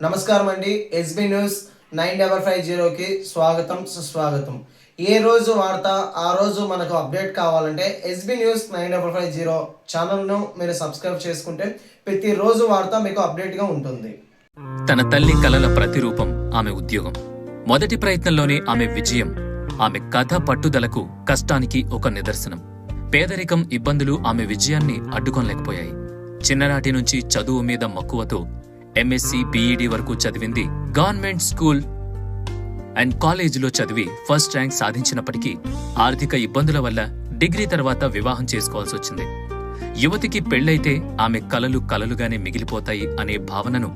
నమస్కారం అండి. SB news 9550కి స్వాగతం సుస్వాగతం. ఏ రోజు వార్త ఆ రోజు మనకు అప్డేట్ కావాలంటే ఎస్బీ న్యూస్ 9550 ఛానల్ను మీరు సబ్స్క్రైబ్ చేసుకుంటే ప్రతిరోజు వార్త మీకు అప్డేట్గా ఉంటుంది. తన తల్లి కలల ప్రతిరూపం ఆమె ఉద్యోగం. మొదటి ప్రయత్నంలోనే ఆమె విజయం, ఆమె కథ పట్టుదలకు, కష్టానికి ఒక నిదర్శనం. పేదరికం, ఇబ్బందులు ఆమె విజయాన్ని అడ్డుకోలేకపోయాయి. చిన్ననాటి నుంచి చదువు మీద మక్కువతో ఎంఎస్సీ, బీఈడీ వరకు చదివింది. గవర్నమెంట్ స్కూల్ అండ్ కాలేజీలో చదివి ఫస్ట్ ర్యాంక్ సాధించినప్పటికీ ఆర్థిక ఇబ్బందుల వల్ల డిగ్రీ తర్వాత వివాహం చేసుకోవాల్సి వచ్చింది. యువతికి పెళ్లైతే ఆమె కలలు కలలుగానే మిగిలిపోతాయి అనే భావనను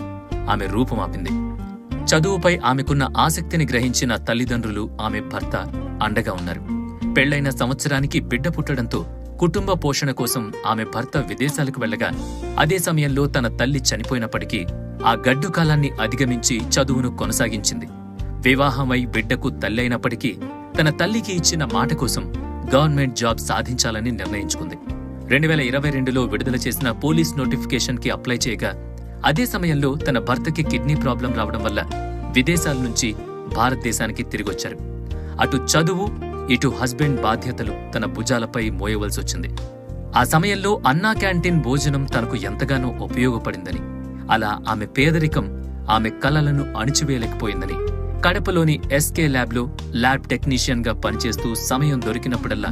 ఆమె రూపుమాపింది. చదువుపై ఆమెకున్న ఆసక్తిని గ్రహించిన తల్లిదండ్రులు, ఆమె భర్త అండగా ఉన్నారు. పెళ్లైన సంవత్సరానికి బిడ్డ పుట్టడంతో కుటుంబ పోషణ కోసం ఆమె భర్త విదేశాలకు వెళ్లగా, అదే సమయంలో తన తల్లి చనిపోయినప్పటికీ ఆ గడ్డు కాలాన్ని అధిగమించి చదువును కొనసాగించింది. వివాహమై బిడ్డకు తల్లైనప్పటికీ తన తల్లికి ఇచ్చిన మాట కోసం గవర్నమెంట్ జాబ్ సాధించాలని నిర్ణయించుకుంది. 2022లో విడుదల చేసిన పోలీస్ నోటిఫికేషన్ కి అప్లై చేయగా, అదే సమయంలో తన భర్తకి కిడ్నీ ప్రాబ్లం రావడం వల్ల విదేశాల నుంచి భారతదేశానికి తిరిగొచ్చారు. అటు చదువు, ఇటు హస్బెండ్ బాధ్యతలు తన భుజాలపై మోయవలసొచ్చింది. ఆ సమయంలో అన్నా క్యాంటీన్ భోజనం తనకు ఎంతగానో ఉపయోగపడిందని, అలా ఆమె పేదరికం ఆమె కలలను అణిచివేయలేకపోయిందని, కడపలోని ఎస్కే ల్యాబ్లో ల్యాబ్ టెక్నీషియన్ గా పనిచేస్తూ సమయం దొరికినప్పుడల్లా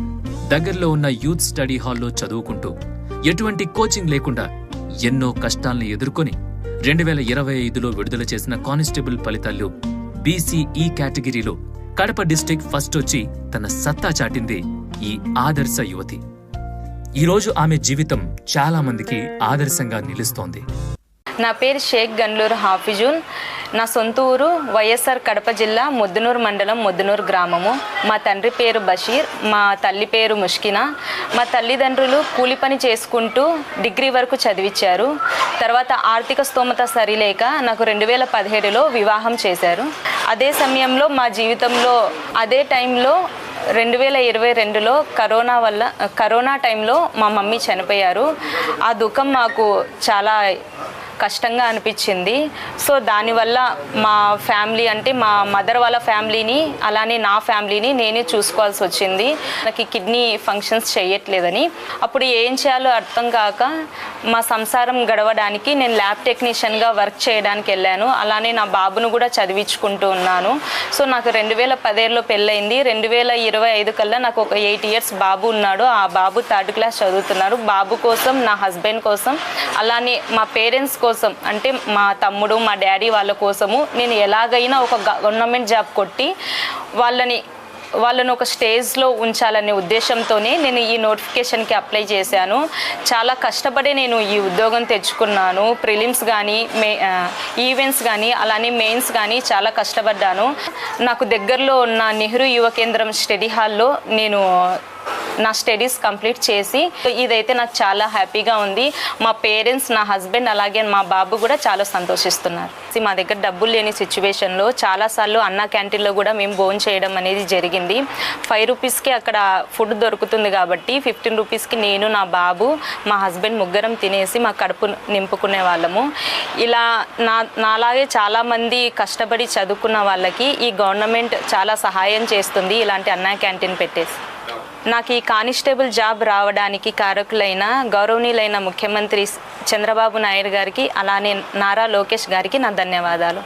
దగ్గరలో ఉన్న యూత్ స్టడీ హాల్లో చదువుకుంటూ, ఎటువంటి కోచింగ్ లేకుండా ఎన్నో కష్టాల్ని ఎదుర్కొని 2025లో విడుదల చేసిన కానిస్టేబుల్ ఫలితాల్లో బీసీఈ కేటగిరీలో కడప డిస్ట్రిక్ట్ ఫస్ట్ వచ్చి తన సత్తా చాటింది ఈ ఆదర్శ యువతి. ఈరోజు ఆమె జీవితం చాలా మందికి ఆదర్శంగా నిలుస్తోంది. నా పేరు షేక్ గన్లూరు హాఫిజున్. నా సొంత ఊరు వైఎస్ఆర్ కడప జిల్లా ముద్దునూరు మండలం ముద్దునూరు గ్రామము. మా తండ్రి పేరు బషీర్, మా తల్లి పేరు ముష్కినా. మా తల్లిదండ్రులు కూలి పని చేసుకుంటూ డిగ్రీ వరకు చదివించారు. తర్వాత ఆర్థిక స్తోమత సరిలేక నాకు 2017లో వివాహం చేశారు. అదే సమయంలో మా జీవితంలో అదే టైంలో 2022లో కరోనా టైంలో మా మమ్మీ చనిపోయారు. ఆ దుఃఖం మాకు చాలా కష్టంగా అనిపించింది. సో దానివల్ల మా ఫ్యామిలీ, అంటే మా మదర్ వాళ్ళ ఫ్యామిలీని, అలానే నా ఫ్యామిలీని నేనే చూసుకోవాల్సి వచ్చింది. నాకు కిడ్నీ ఫంక్షన్స్ చేయట్లేదని. అప్పుడు ఏం చేయాలో అర్థం కాక మా సంసారం గడవడానికి నేను ల్యాబ్ టెక్నీషియన్గా వర్క్ చేయడానికి వెళ్ళాను. అలానే నా బాబును కూడా చదివించుకుంటూ ఉన్నాను. సో నాకు 2017లో పెళ్ళయింది. 2025 కల్లా నాకు ఒక 8 ఇయర్స్ బాబు ఉన్నాడు. ఆ బాబు 3rd క్లాస్ చదువుతున్నారు. బాబు కోసం, నా హస్బెండ్ కోసం, అలానే మా పేరెంట్స్ కోసం, అంటే మా తమ్ముడు, మా డాడీ వాళ్ళ కోసము నేను ఎలాగైనా ఒక గవర్నమెంట్ జాబ్ కొట్టి వాళ్ళను ఒక స్టేజ్లో ఉంచాలనే ఉద్దేశంతోనే నేను ఈ నోటిఫికేషన్కి అప్లై చేశాను. చాలా కష్టపడి నేను ఈ ఉద్యోగం తెచ్చుకున్నాను. ప్రిలిమ్స్ కానీ, ఈవెంట్స్ కానీ, అలానే మెయిన్స్ కానీ చాలా కష్టపడ్డాను. నాకు దగ్గరలో ఉన్న నెహ్రూ యువ కేంద్రం స్టడీ హాల్లో నేను నా స్టడీస్ కంప్లీట్ చేసి, ఇదైతే నాకు చాలా హ్యాపీగా ఉంది. మా పేరెంట్స్, నా హస్బెండ్, అలాగే మా బాబు కూడా చాలా సంతోషిస్తున్నారు. మా దగ్గర డబ్బులు లేని సిచ్యువేషన్లో చాలాసార్లు అన్నా క్యాంటీన్లో కూడా మేము భోజనం చేయడం అనేది జరిగింది. 5 రూపీస్కి అక్కడ ఫుడ్ దొరుకుతుంది కాబట్టి 15 రూపీస్కి నేను, నా బాబు, మా హస్బెండ్ ముగ్గురం తినేసి మా కడుపు నింపుకునే వాళ్ళము. ఇలా నాలాగే చాలామంది కష్టపడి చదువుకున్న వాళ్ళకి ఈ గవర్నమెంట్ చాలా సహాయం చేస్తుంది, ఇలాంటి అన్నా క్యాంటీన్ పెట్టేసి. నాకు ఈ కానిస్టేబుల్ జాబ్ రావడానికి కారకులైన గౌరవనీయులైన ముఖ్యమంత్రి చంద్రబాబు నాయుడు గారికి, అలానే నారా లోకేష్ గారికి నా ధన్యవాదాలు.